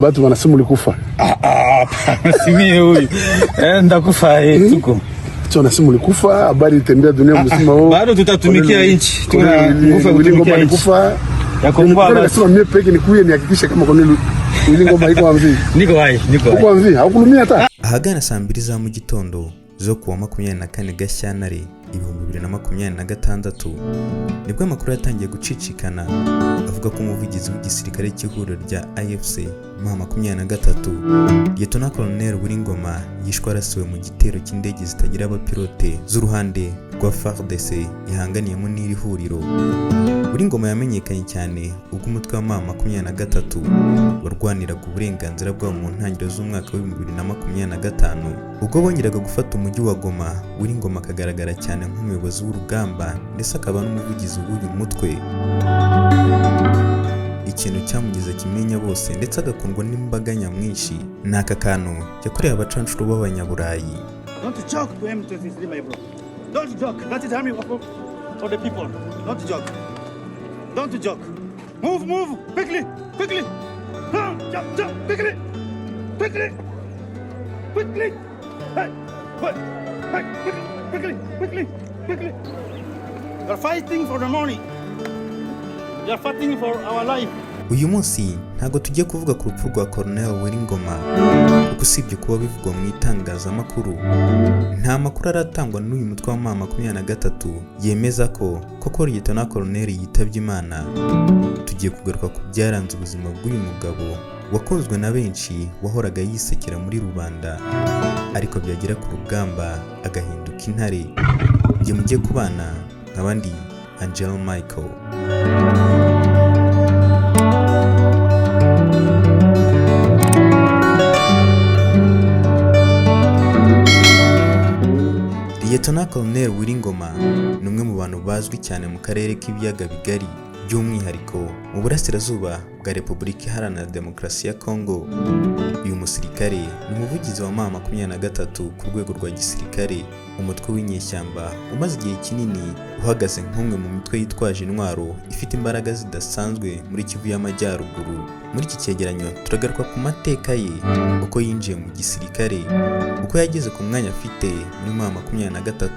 Watu wanasema ulikufa. Si mimi huyu. Ndakufa tuko. Sio wanasema ulikufa, habari itembea dunia mzima wao. Bado tutatumikia nchi. Tuna nguvu ya kutumikia nchi. Ya Kongo nasema mimi peke nikuye nihakikishe kama kwa nini Ngoma iko mvi. Niko hai. Uko mvi, haukulumia hata. Ahagana saa 2 za mu gitondo zo kuwa 24 Gashyantare 2026 nibwo amakuru yatangiye gucicikana avuga ko umuvugizi w'igisirikare cy'ihuriro rya AFC M23 Lieutenant Colonel Ngoma yishwe arasiwe mu gitero cy'indege zitagira abapilote z'uruhande rwa FARDC ihanganiyemo n'iri huriro. Ngoma yamenyekanye cyane ubwo umutwe wa M23 warwaniraga uburenganzira bwabo mu ntangiriro z'umwaka wa 2025 ubwo bongeraga gufata umujyi wa Goma. Ngoma akagaragara cyane nk'umuyobozi w'urugamba ndetse akaba n'umuvugizi w'uyu mutwe. Ikintu cyamugize kimenya bose ndetse agakundwa n'imbaga nyamwinshi n'aka kantu yakoreye abacancuro b'abanyaburayi. Don't joke to M23 my bro. Don't joke. That is army for the people. Don't joke. Don't joke. Move quickly. Jump quickly. Hey. Quickly. You're fighting for the money. You're fighting for our life. Uyu munsi ntago tugiye kuvuga ku rupfu rwa Colonel Ngoma kuko usibye kuba bivugwa mu itangazamakuru nta makuru aratangwa n'uyu mutwe wa M23 yemeza ko koko Lieutenant Colonel yitabye Imana. Tugiye kugaruka ku byaranze ubuzima bw'uyu mugabo wakozwe na benshi wahoraga yisekera muri rubanda ariko byagera ku rugamba agahinduka intare. Ngiye mugiye kubana nk'abandi Angel Michael. Lieutenant Colonel Ngoma ni umwe mu bantu bazwi cyane mu karere k'ibiyaga bigari by'umwihariko mu burasirazuba bwa Repubulika Iharanira Demokarasi ya Kongo. Uyu musirikare ni umuvugizi wa M23 ku rwego rwa gisirikare, umutwe w'inyeshyamba umaze igihe kinini uhagaze nk'umwe mu mitwe yitwaje intwaro ifite imbaraga zidasanzwe muri Kivu y'Amajyaruguru. Muri iki cyegeranyo turagaruka ku mateka ye, uko yinjiye mu gisirikare, uko yageze ku mwanya afite muri M23.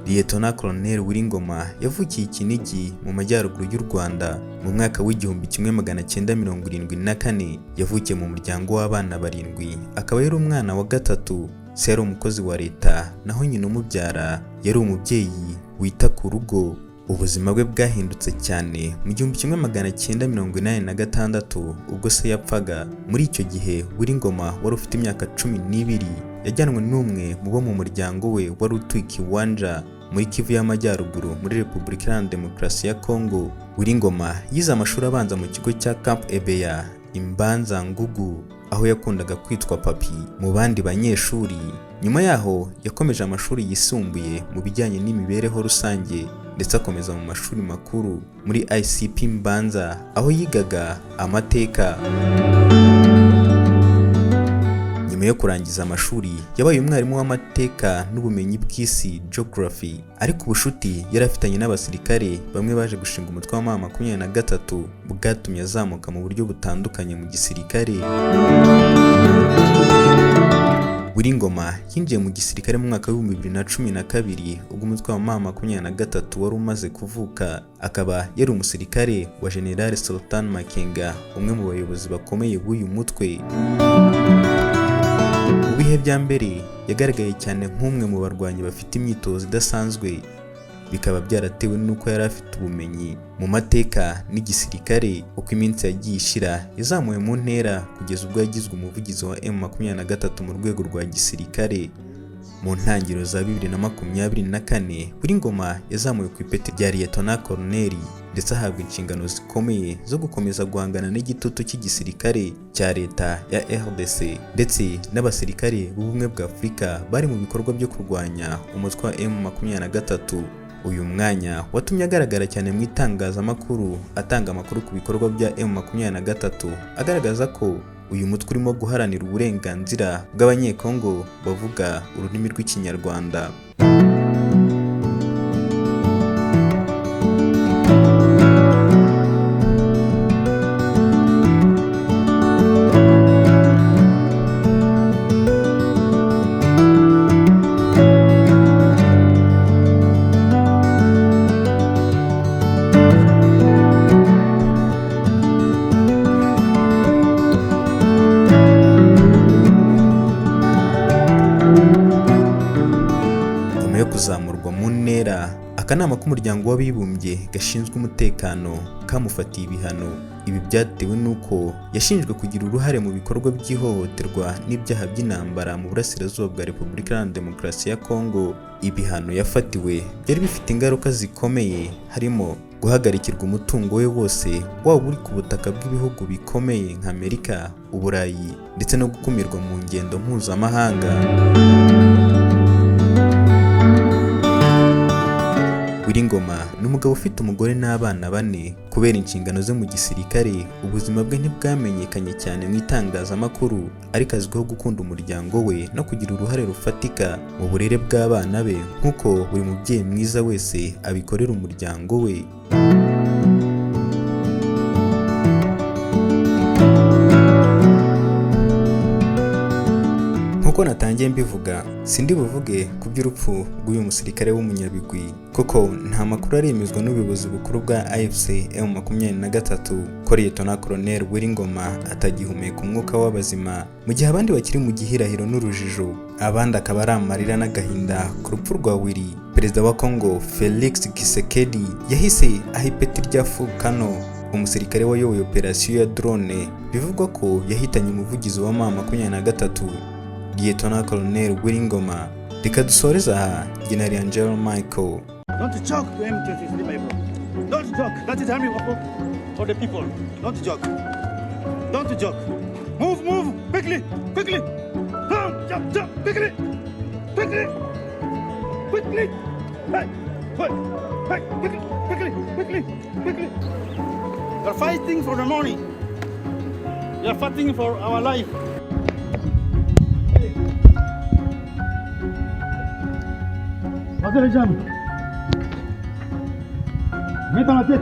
Lieutenant Colonel Ngoma yavukiye Kinigi mu majyaruguru y'u Rwanda mu mwaka w'1974. Yavukiye mu muryango w'abana 7, akaba yari umwana wa gatatu. Se yari umukozi wa leta, naho nyina umubyara yari umubyeyi wita ku rugo. Ubuzima bwe bwahindutse cyane mu 1986 ubwo se yapfaga. Muri icyo gihe Ngoma wari ufite imyaka 12 yajyanwe n'umwe mu bo mu muryango we wari utuye Kiwanja muri Kivu y'Amajyaruguru muri Repubulika Iharanira Demokarasi ya Kongo. Ngoma yize amashuri abanza mu kigo cya Camp Ebeya Imbanza Ngugu, aho yakundaga kwitwa papi mu bandi banyeshuri. Nyuma yaho yakomeje amashuri yisumbuye mu bijyanye n'imibereho rusange ndetse akomeza mu mashuri makuru muri ICP Mbanza aho yigaga amateka. Nyuma yo kurangiza amashuri yabaye umwarimu w'amateka n'ubumenyi bw'isi geography, ariko ubushuti yari afitanye n'abasirikare bamwe baje gushinga umutwe wa M23 bwatumye azamuka mu buryo butandukanye mu gisirikare. Ngoma yinjiye mu gisirikare mu mwaka wa 2012 ubwo umutwe wa M23 wari umaze kuvuka. Akaba yari umusirikare wa General Sultan Makenga, umwe mu bayobozi bakomeye b'uyu mutwe. Mu bihe bya mbere yagaragaye cyane nk'umwe mu barwanyi bafite imyitozo idasanzwe, bikaba byaratewe n'uko yari afite ubumenyi mu mateka n'igisirikare. Uko iminsi yagiye ishira yazamuwe mu ntera kugeza ubwo yagizwe umuvugizi wa M23 mu rwego rwa gisirikare. Mu ntangiriro za 2024 Ngoma yazamuwe ku ipeti rya Lieutenant Colonel ndetse ahabwa inshingano zikomeye zo gukomeza guhangana n'igitutu cy'igisirikare cya leta ya RDC ndetse n'abasirikare b'ubumwe bwa Afurika bari mu bikorwa byo kurwanya umutwe wa M23. Uyu mwanya watumye agaragara cyane mu itangazamakuru atanga amakuru ku bikorwa bya M23 agaragaza ko uyu mutwe urimo guharanira uburenganzira bw'abanyekongo bavuga ururimi rw'Ikinyarwanda. akanama k'umuryango w'abibumbye gashinzwe umutekano kamufatiye ibihano. Ibi byatewe n'uko yashinjwe kugira uruhare mu bikorwa by'ihohoterwa n'ibyaha by'intambara mu burasirazuba bwa Repubulika Iharanira Demokarasi ya Kongo. Ibihano yafatiwe byari bifite ingaruka zikomeye, harimo guhagarikirwa umutungo we wose waba uri ku butaka bw'ibihugu bikomeye nka Amerika, Uburayi ndetse no gukumirwa mu ngendo mpuzamahanga. Ngoma ni umugabo ufite umugore n'abana 4. Kubera inshingano ze mu gisirikare, ubuzima bwe ntibwamenyekanye cyane mu itangazamakuru, ariko azwiho gukunda umuryango we no kugira uruhare rufatika mu burere bw'abana be, nk'uko buri mubyeyi mwiza wese abikorera umuryango we. Nkuko natangiye mbivuga, sindi buvuge ku by'urupfu rw'uyu musirikare w'umunyabigwi, kuko nta makuru aremezwa n'ubuyobozi bukuru bwa AFC M23 ko Lieutenant Colonel Ngoma atagihumeka umwuka w'abazima, mu gihe abandi bakiri mu gihirahiro n'urujijo. Abandi akaba ari amarira n'agahinda ku rupfu rwa Willy. Perezida wa Congo Felix Tshisekedi yahise aha ipeti rya Fulcano umusirikare wayoboye operasiyo ya drone, bivugwa ko yahitanye umuvugizi wa M23 Lieutenant Colonel Ngoma. Reka dusoreza aha, General Angel Michael. Don't joke to M23, my bro. Don't joke. That is army for the people. Don't joke. Don't joke. Move, move, quickly, quickly. Jump, jump, quickly, quickly, quickly. Hey, hey, quickly, quickly, quickly, quickly. You're fighting for the money. You're fighting for our life. Passez les jambes. Mets dans la tête.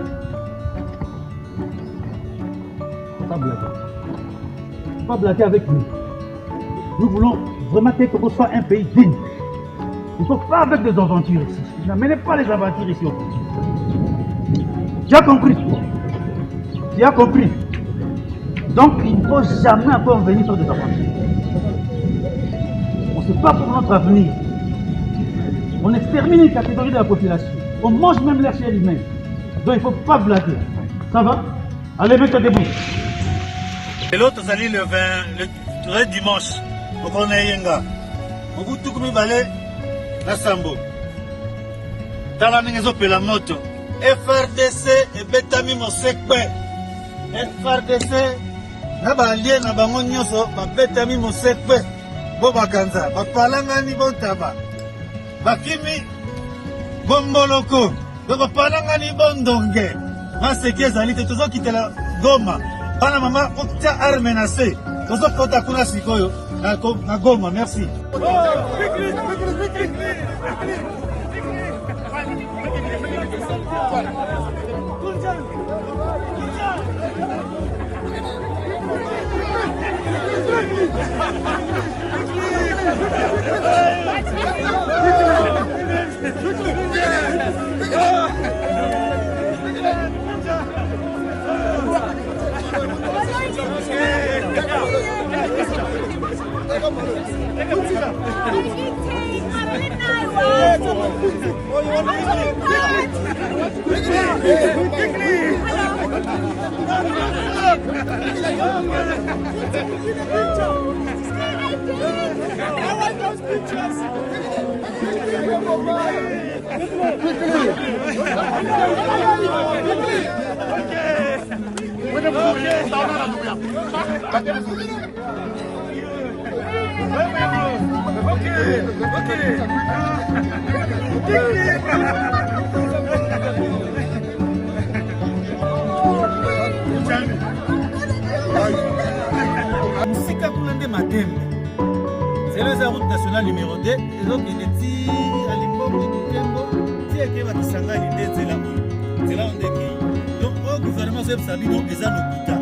Faut pas blaguer. Faut pas blaguer avec nous. Nous voulons vraiment que Congo soit un pays digne. Il ne faut pas avec des aventures ici. N'amenez pas les aventures ici. Tu as compris? Tu as compris? Donc il ne faut jamais encore venir sur des aventures. On se bat pour notre avenir. On extermine une catégorie de la population. On mange même la chair humaine. Donc il ne faut pas blaguer. Ça va? Allez, mets-toi debout. Et l'autre, ça dit le dimanche. Au Corneille Yenga. Au bout de tout comme il balait, la Sambo. Dans la maison, la moto. FRDC et Betami Mosekwe. FRDC, Naba Lien, Naba Monyoso, Betami Mosekwe. Boba Kanza, Bapalangani Bontaba. Bakimi Bomboloko. Bapalangani Bondonge. Maseke Zalite, tous qui étaient la Goma. Pana Mama, Okta Armenase. Tous qui étaient la Kuna Sikoyo. Na Goma, merci. Sika Kulande Matembe. C'est la route nationale numéro 2. Et donc il est à Limpopo, Butembo, qui va Kisangani, c'est là on est. Donc au gouvernement, c'est Sabino, et ça nous coûte.